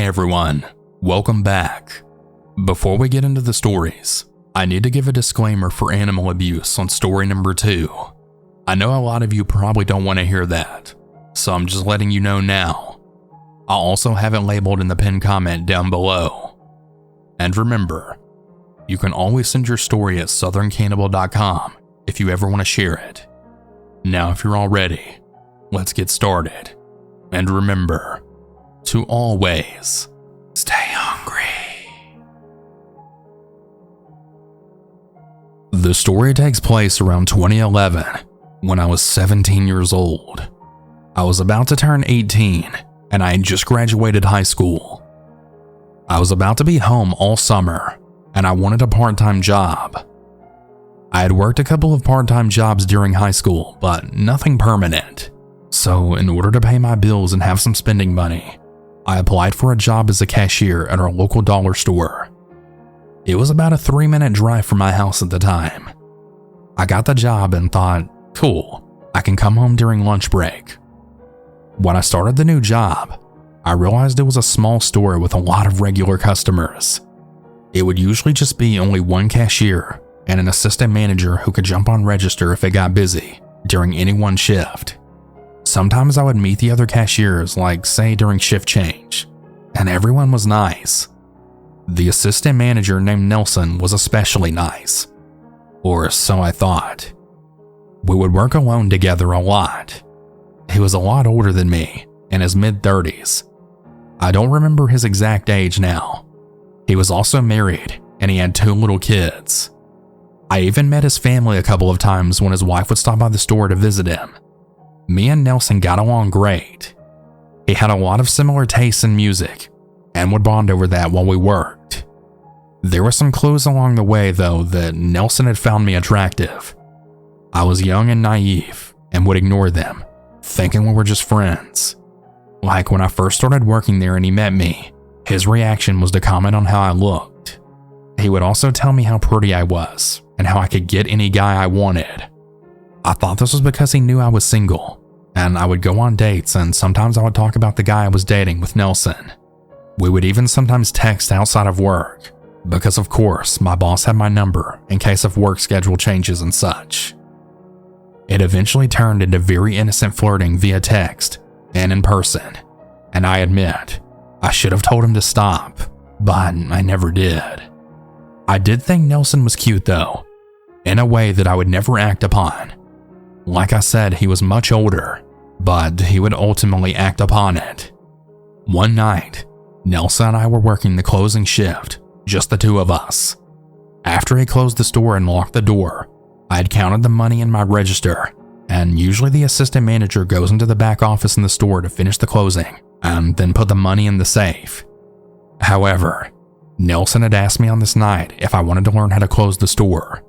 Hey everyone, welcome back. Before we get into the stories, I need to give a disclaimer for animal abuse on story number 2. I know a lot of you probably don't want to hear that, so I'm just letting you know now. I'll also have it labeled in the pinned comment down below. And remember, you can always send your story at southerncannibal.com if you ever want to share it. Now if you're all ready, let's get started. And remember to always stay hungry. The story takes place around 2011 when I was 17 years old. I was about to turn 18 and I had just graduated high school. I was about to be home all summer and I wanted a part-time job. I had worked a couple of part-time jobs during high school, but nothing permanent. So in order to pay my bills and have some spending money, I applied for a job as a cashier at our local dollar store. It was about a 3-minute drive from my house at the time. I got the job and thought, cool, I can come home during lunch break. When I started the new job, I realized it was a small store with a lot of regular customers. It would usually just be only one cashier and an assistant manager who could jump on register if it got busy during any one shift. Sometimes I would meet the other cashiers, like say during shift change, and everyone was nice. The assistant manager named Nelson was especially nice, or so I thought. We would work alone together a lot. He was a lot older than me, in his mid-30s. I don't remember his exact age now. He was also married, and he had 2 little kids. I even met his family a couple of times when his wife would stop by the store to visit him. Me and Nelson got along great. He had a lot of similar tastes in music and would bond over that while we worked. There were some clues along the way though that Nelson had found me attractive. I was young and naive and would ignore them, thinking we were just friends. Like when I first started working there and he met me, his reaction was to comment on how I looked. He would also tell me how pretty I was and how I could get any guy I wanted. I thought this was because he knew I was single, and I would go on dates and sometimes I would talk about the guy I was dating with Nelson. We would even sometimes text outside of work, because of course my boss had my number in case of work schedule changes and such. It eventually turned into very innocent flirting via text and in person, and I admit, I should have told him to stop, but I never did. I did think Nelson was cute though, in a way that I would never act upon. Like I said, he was much older, but he would ultimately act upon it. One night, Nelson and I were working the closing shift, just the 2 of us. After he closed the store and locked the door, I had counted the money in my register, and usually the assistant manager goes into the back office in the store to finish the closing and then put the money in the safe. However, Nelson had asked me on this night if I wanted to learn how to close the store,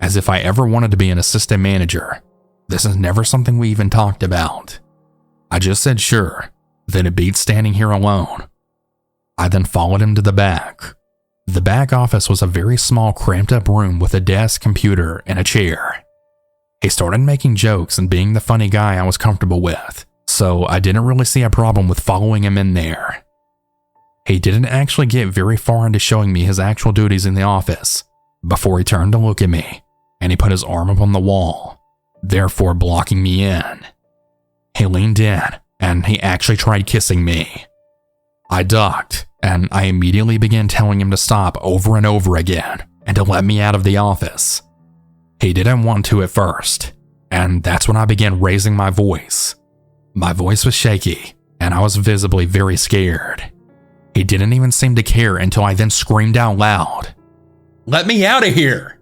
as if I ever wanted to be an assistant manager. This is never something we even talked about. I just said sure, that it beats standing here alone. I then followed him to the back. The back office was a very small cramped up room with a desk, computer, and a chair. He started making jokes and being the funny guy I was comfortable with, so I didn't really see a problem with following him in there. He didn't actually get very far into showing me his actual duties in the office before he turned to look at me, and he put his arm up on the wall, therefore blocking me in. He leaned in and he actually tried kissing me. I ducked and I immediately began telling him to stop over and over again and to let me out of the office. He didn't want to at first, and that's when I began raising my voice. My voice was shaky and I was visibly very scared. He didn't even seem to care until I then screamed out loud, "Let me out of here!"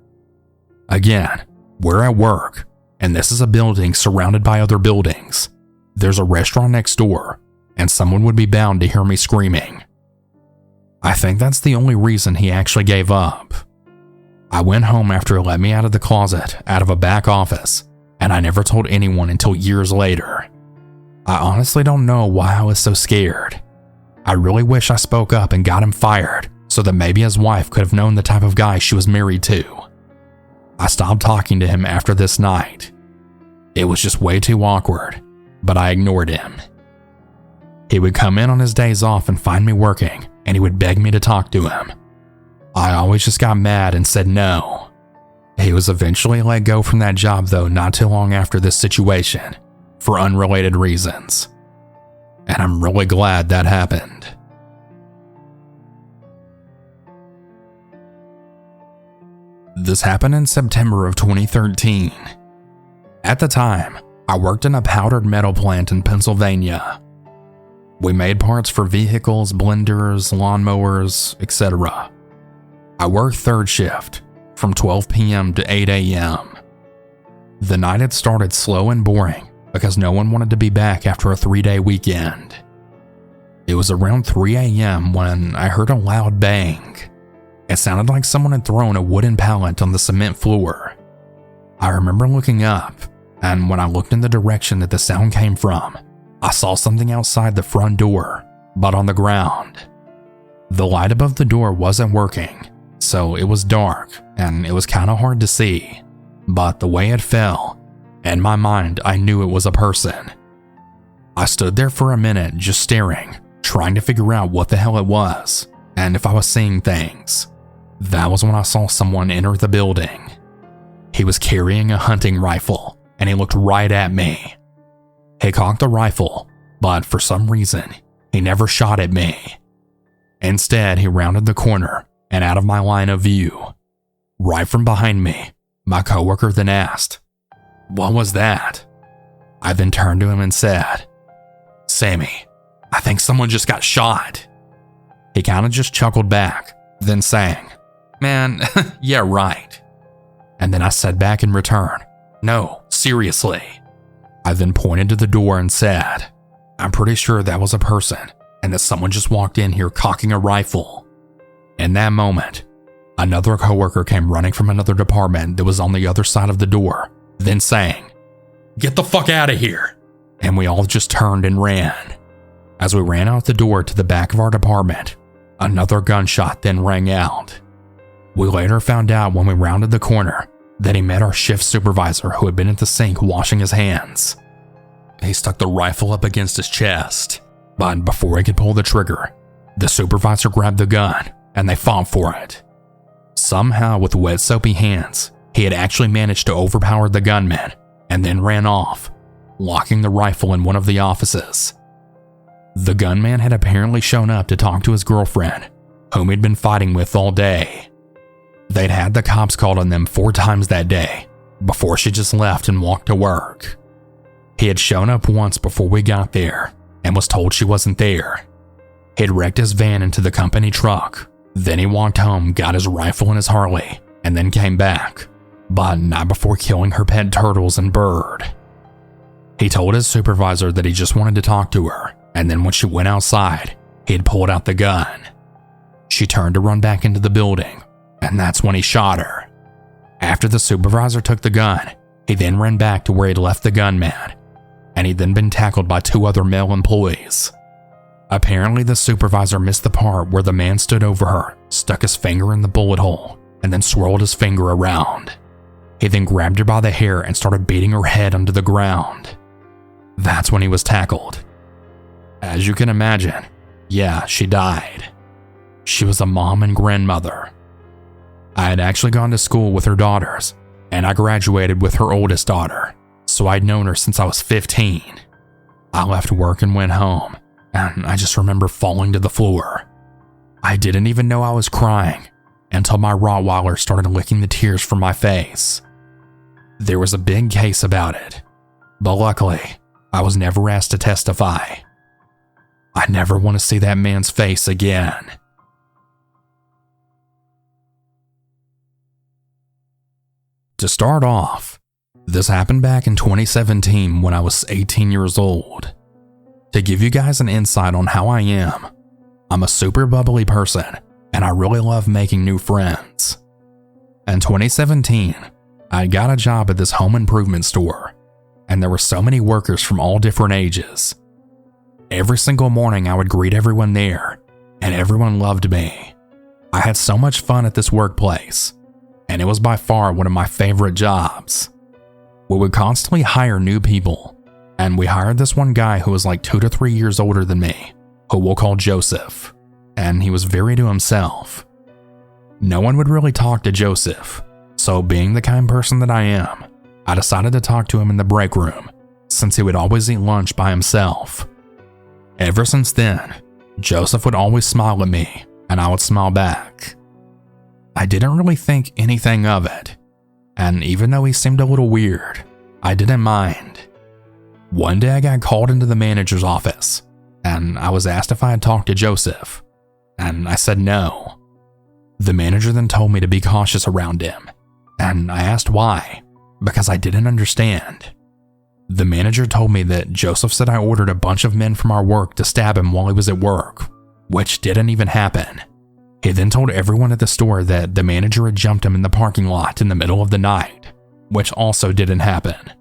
Again, we're at work, and this is a building surrounded by other buildings. There's a restaurant next door, and someone would be bound to hear me screaming. I think that's the only reason he actually gave up. I went home after he let me out of the closet, out of a back office, and I never told anyone until years later. I honestly don't know why I was so scared. I really wish I spoke up and got him fired so that maybe his wife could have known the type of guy she was married to. I stopped talking to him after this night. It was just way too awkward, but I ignored him. He would come in on his days off and find me working, and he would beg me to talk to him. I always just got mad and said no. He was eventually let go from that job though not too long after this situation, for unrelated reasons. And I'm really glad that happened. This happened in September of 2013. At the time, I worked in a powdered metal plant in Pennsylvania. We made parts for vehicles, blenders, lawnmowers, etc. I worked third shift, from 12 p.m. to 8 a.m. The night had started slow and boring because no one wanted to be back after a 3-day weekend. It was around 3 a.m. when I heard a loud bang. It sounded like someone had thrown a wooden pallet on the cement floor. I remember looking up, and when I looked in the direction that the sound came from, I saw something outside the front door, but on the ground. The light above the door wasn't working, so it was dark and it was kind of hard to see, but the way it fell, in my mind I knew it was a person. I stood there for a minute just staring, trying to figure out what the hell it was, and if I was seeing things. That was when I saw someone enter the building. He was carrying a hunting rifle, and he looked right at me. He cocked the rifle, but for some reason, he never shot at me. Instead, he rounded the corner and out of my line of view. Right from behind me, my coworker then asked, "What was that?" I then turned to him and said, "Sammy, I think someone just got shot." He kind of just chuckled back, then sang, "Man, yeah, right." And then I said back in return, "No, seriously." I then pointed to the door and said, "I'm pretty sure that was a person and that someone just walked in here cocking a rifle." In that moment, another coworker came running from another department that was on the other side of the door, then saying, "Get the fuck out of here." And we all just turned and ran. As we ran out the door to the back of our department, another gunshot then rang out. We later found out when we rounded the corner that he met our shift supervisor who had been at the sink washing his hands. He stuck the rifle up against his chest, but before he could pull the trigger, the supervisor grabbed the gun and they fought for it. Somehow, with wet soapy hands, he had actually managed to overpower the gunman and then ran off, locking the rifle in one of the offices. The gunman had apparently shown up to talk to his girlfriend, whom he'd been fighting with all day. They'd had the cops called on them 4 times that day, before she just left and walked to work. He had shown up once before we got there, and was told she wasn't there. He'd wrecked his van into the company truck, then he walked home, got his rifle and his Harley, and then came back, but not before killing her pet turtles and bird. He told his supervisor that he just wanted to talk to her, and then when she went outside, he had pulled out the gun. She turned to run back into the building, and that's when he shot her. After the supervisor took the gun, he then ran back to where he'd left the gunman, and he'd then been tackled by 2 other male employees. Apparently, the supervisor missed the part where the man stood over her, stuck his finger in the bullet hole, and then swirled his finger around. He then grabbed her by the hair and started beating her head onto the ground. That's when he was tackled. As you can imagine, yeah, she died. She was a mom and grandmother. I had actually gone to school with her daughters, and I graduated with her oldest daughter, so I'd known her since I was 15. I left work and went home, and I just remember falling to the floor. I didn't even know I was crying until my Rottweiler started licking the tears from my face. There was a big case about it, but luckily, I was never asked to testify. I never want to see that man's face again. To start off, this happened back in 2017 when I was 18 years old. To give you guys an insight on how I am, I'm a super bubbly person and I really love making new friends. In 2017, I got a job at this home improvement store, and there were so many workers from all different ages. Every single morning I would greet everyone there, and everyone loved me. I had so much fun at this workplace, and it was by far one of my favorite jobs. We would constantly hire new people, and we hired this one guy who was like 2 to 3 years older than me, who we'll call Joseph, and he was very to himself. No one would really talk to Joseph, so being the kind person that I am, I decided to talk to him in the break room, since he would always eat lunch by himself. Ever since then, Joseph would always smile at me, and I would smile back. I didn't really think anything of it, and even though he seemed a little weird, I didn't mind. One day I got called into the manager's office, and I was asked if I had talked to Joseph, and I said no. The manager then told me to be cautious around him, and I asked why, because I didn't understand. The manager told me that Joseph said I ordered a bunch of men from our work to stab him while he was at work, which didn't even happen. He then told everyone at the store that the manager had jumped him in the parking lot in the middle of the night, which also didn't happen.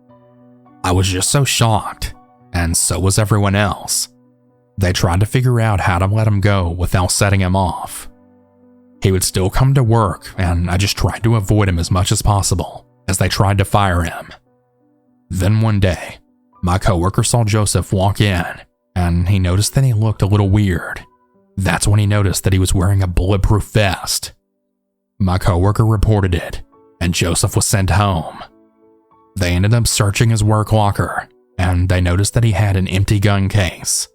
I was just so shocked, and so was everyone else. They tried to figure out how to let him go without setting him off. He would still come to work, and I just tried to avoid him as much as possible as they tried to fire him. Then one day, my coworker saw Joseph walk in, and he noticed that he looked a little weird. That's when he noticed that he was wearing a bulletproof vest. My coworker reported it, and Joseph was sent home. They ended up searching his work locker, and they noticed that he had an empty gun case.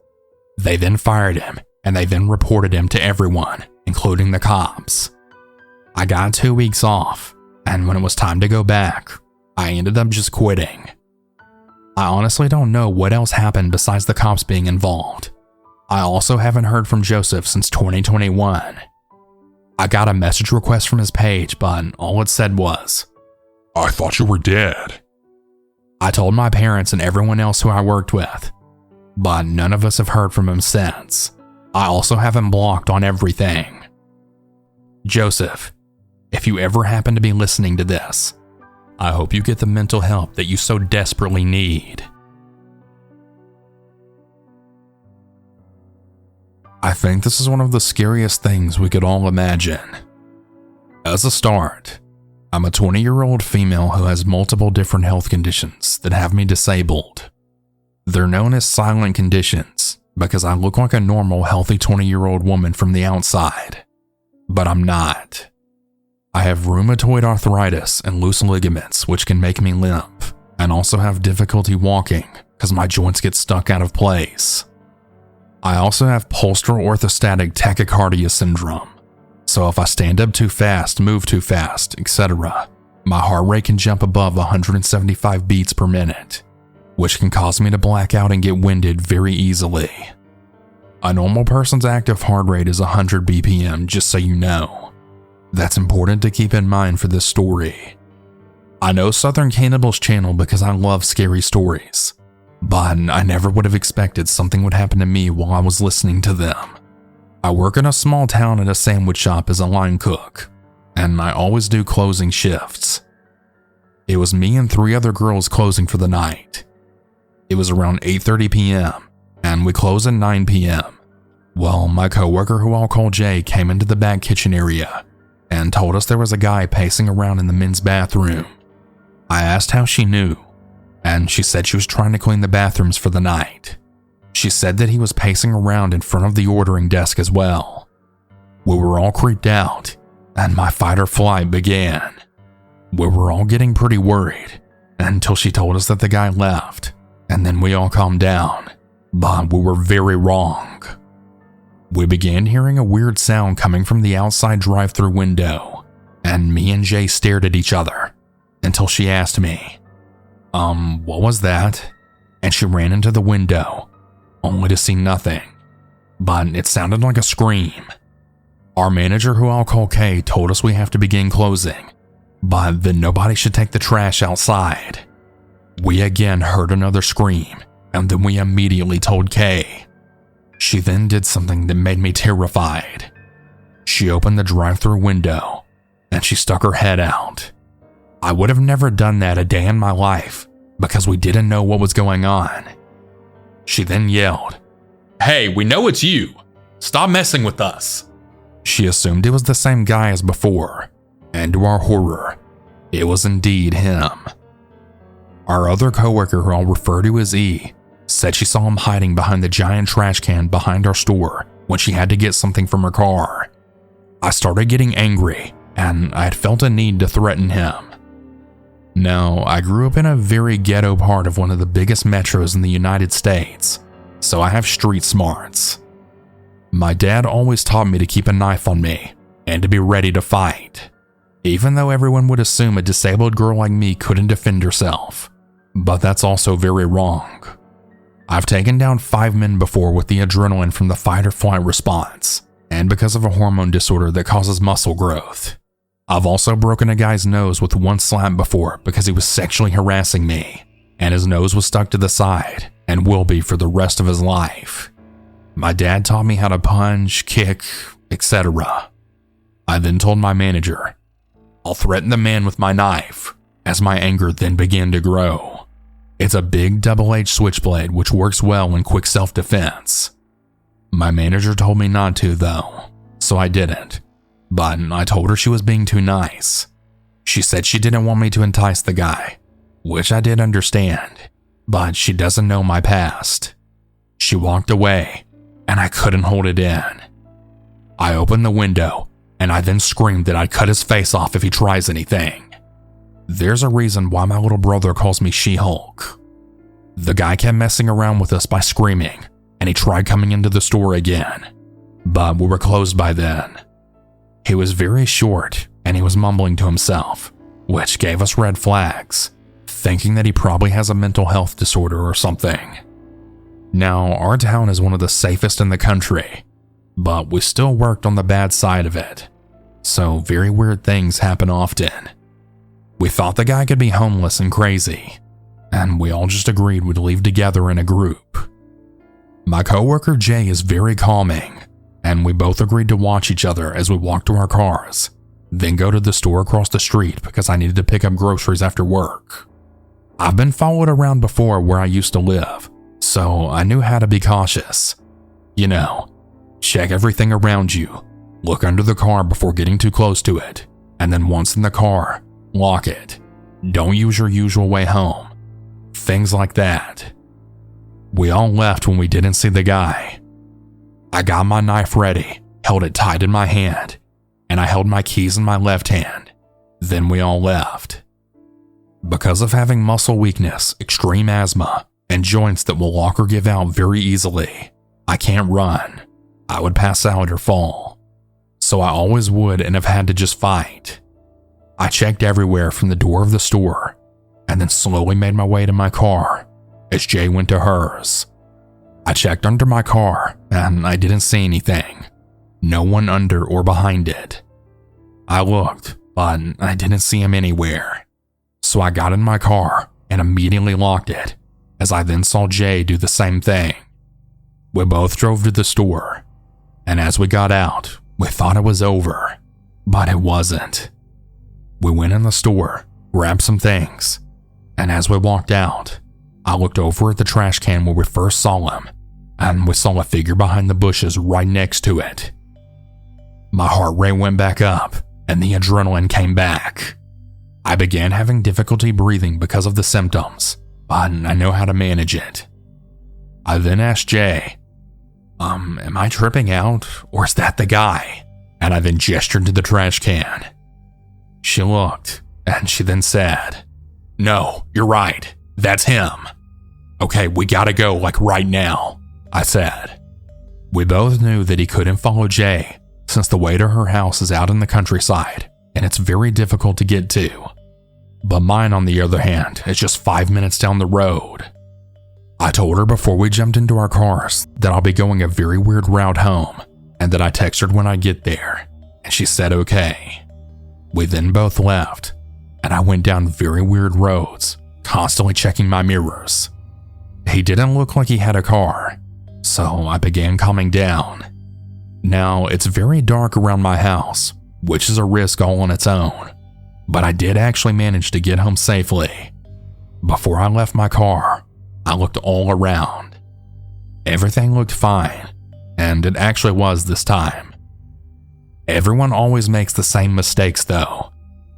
They then fired him, and they then reported him to everyone, including the cops. I got 2 weeks off, and when it was time to go back, I ended up just quitting. I honestly don't know what else happened besides the cops being involved. I also haven't heard from Joseph since 2021. I got a message request from his page, but all it said was, "I thought you were dead." I told my parents and everyone else who I worked with, but none of us have heard from him since. I also have him blocked on everything. Joseph, if you ever happen to be listening to this, I hope you get the mental help that you so desperately need. I think this is one of the scariest things we could all imagine. As a start, I'm a 20-year-old female who has multiple different health conditions that have me disabled. They're known as silent conditions because I look like a normal, healthy 20-year-old woman from the outside, but I'm not. I have rheumatoid arthritis and loose ligaments, which can make me limp, and also have difficulty walking because my joints get stuck out of place. I also have postural orthostatic tachycardia syndrome, so if I stand up too fast, move too fast, etc., my heart rate can jump above 175 beats per minute, which can cause me to black out and get winded very easily. A normal person's active heart rate is 100 BPM, just so you know. That's important to keep in mind for this story. I know Southern Cannibal's channel because I love scary stories, but I never would have expected something would happen to me while I was listening to them. I work in a small town at a sandwich shop as a line cook, and I always do closing shifts. It was me and 3 other girls closing for the night. It was around 8:30 p.m., and we close at 9 p.m. Well, my coworker, who I'll call Jay, came into the back kitchen area and told us there was a guy pacing around in the men's bathroom. I asked how she knew, and she said she was trying to clean the bathrooms for the night. She said that he was pacing around in front of the ordering desk as well. We were all creeped out, and my fight or flight began. We were all getting pretty worried until she told us that the guy left, and then we all calmed down, but we were very wrong. We began hearing a weird sound coming from the outside drive-thru window, and me and Jay stared at each other until she asked me, what was that? And she ran into the window, only to see nothing, but it sounded like a scream. Our manager, who I'll call Kay, told us we have to begin closing, but that nobody should take the trash outside. We again heard another scream, and then we immediately told Kay. She then did something that made me terrified. She opened the drive-thru window, and she stuck her head out. I would have never done that a day in my life because we didn't know what was going on. She then yelled, "Hey, we know it's you. Stop messing with us." She assumed it was the same guy as before, and to our horror, it was indeed him. Our other coworker, who I'll refer to as E, said she saw him hiding behind the giant trash can behind our store when she had to get something from her car. I started getting angry, and I had felt a need to threaten him. Now, I grew up in a very ghetto part of one of the biggest metros in the United States, so I have street smarts. My dad always taught me to keep a knife on me and to be ready to fight, even though everyone would assume a disabled girl like me couldn't defend herself. But that's also very wrong. I've taken down 5 men before with the adrenaline from the fight or flight response, and because of a hormone disorder that causes muscle growth. I've also broken a guy's nose with one slap before because he was sexually harassing me, and his nose was stuck to the side and will be for the rest of his life. My dad taught me how to punch, kick, etc. I then told my manager, "I'll threaten the man with my knife," as my anger then began to grow. It's a big double-edged switchblade which works well in quick self-defense. My manager told me not to though, so I didn't, but I told her she was being too nice. She said she didn't want me to entice the guy, which I did understand, but she doesn't know my past. She walked away, and I couldn't hold it in. I opened the window, and I then screamed that I'd cut his face off if he tries anything. There's a reason why my little brother calls me She-Hulk. The guy kept messing around with us by screaming, and he tried coming into the store again, but we were closed by then. He was very short, and he was mumbling to himself, which gave us red flags, thinking that he probably has a mental health disorder or something. Now, our town is one of the safest in the country, but we still worked on the bad side of it, so very weird things happen often. We thought the guy could be homeless and crazy, and we all just agreed we'd leave together in a group. My coworker Jay is very calming, and we both agreed to watch each other as we walked to our cars, then go to the store across the street because I needed to pick up groceries after work. I've been followed around before where I used to live, so I knew how to be cautious. You know, check everything around you, look under the car before getting too close to it, and then once in the car, lock it. Don't use your usual way home. Things like that. We all left when we didn't see the guy. I got my knife ready, held it tight in my hand, and I held my keys in my left hand. Then we all left. Because of having muscle weakness, extreme asthma, and joints that will lock or give out very easily, I can't run. I would pass out or fall. So I always would and have had to just fight. I checked everywhere from the door of the store, and then slowly made my way to my car as Jay went to hers. I checked under my car, and I didn't see anything. No one under or behind it. I looked, but I didn't see him anywhere. So I got in my car and immediately locked it, as I then saw Jay do the same thing. We both drove to the store, and as we got out, we thought it was over, but it wasn't. We went in the store, grabbed some things, and as we walked out, I looked over at the trash can where we first saw him, and we saw a figure behind the bushes right next to it. My heart rate went back up, and the adrenaline came back. I began having difficulty breathing because of the symptoms, but I know how to manage it. I then asked Jay, am I tripping out, or is that the guy? And I then gestured to the trash can. She looked, and she then said, "No, you're right, that's him." "Okay, we gotta go, like right now," I said. We both knew that he couldn't follow Jay, since the way to her house is out in the countryside, and it's very difficult to get to. But mine, on the other hand, is just 5 minutes down the road. I told her before we jumped into our cars that I'll be going a very weird route home, and that I text her when I get there, and she said okay. We then both left, and I went down very weird roads, constantly checking my mirrors. He didn't look like he had a car, so I began calming down. Now, it's very dark around my house, which is a risk all on its own, but I did actually manage to get home safely. Before I left my car, I looked all around. Everything looked fine, and it actually was this time. Everyone always makes the same mistakes though,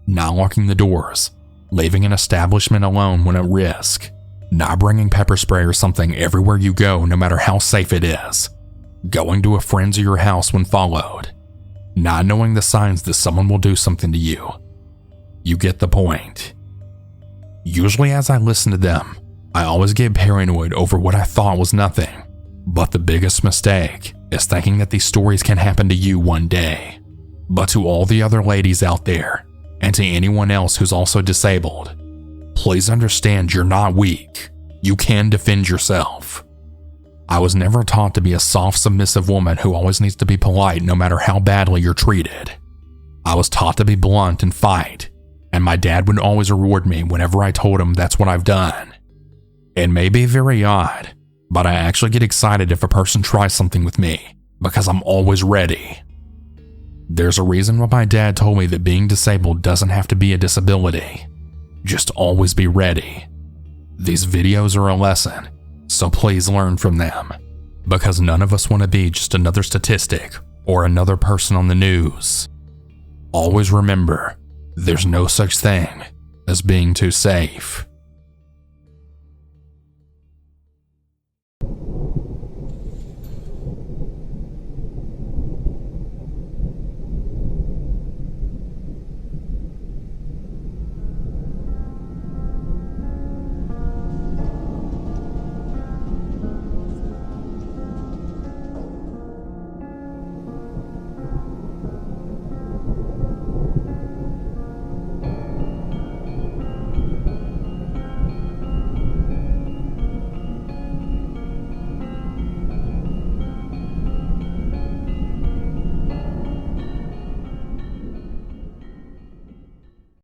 not locking the doors, leaving an establishment alone when at risk, not bringing pepper spray or something everywhere you go no matter how safe it is, going to a friend's or your house when followed, not knowing the signs that someone will do something to you. You get the point. Usually as I listen to them, I always get paranoid over what I thought was nothing, but the biggest mistake is thinking that these stories can happen to you one day. But to all the other ladies out there, and to anyone else who's also disabled, please understand you're not weak. You can defend yourself. I was never taught to be a soft, submissive woman who always needs to be polite no matter how badly you're treated. I was taught to be blunt and fight, and my dad would always reward me whenever I told him that's what I've done. It may be very odd, but I actually get excited if a person tries something with me, because I'm always ready. There's a reason why my dad told me that being disabled doesn't have to be a disability. Just always be ready. These videos are a lesson, so please learn from them, because none of us want to be just another statistic or another person on the news. Always remember, there's no such thing as being too safe.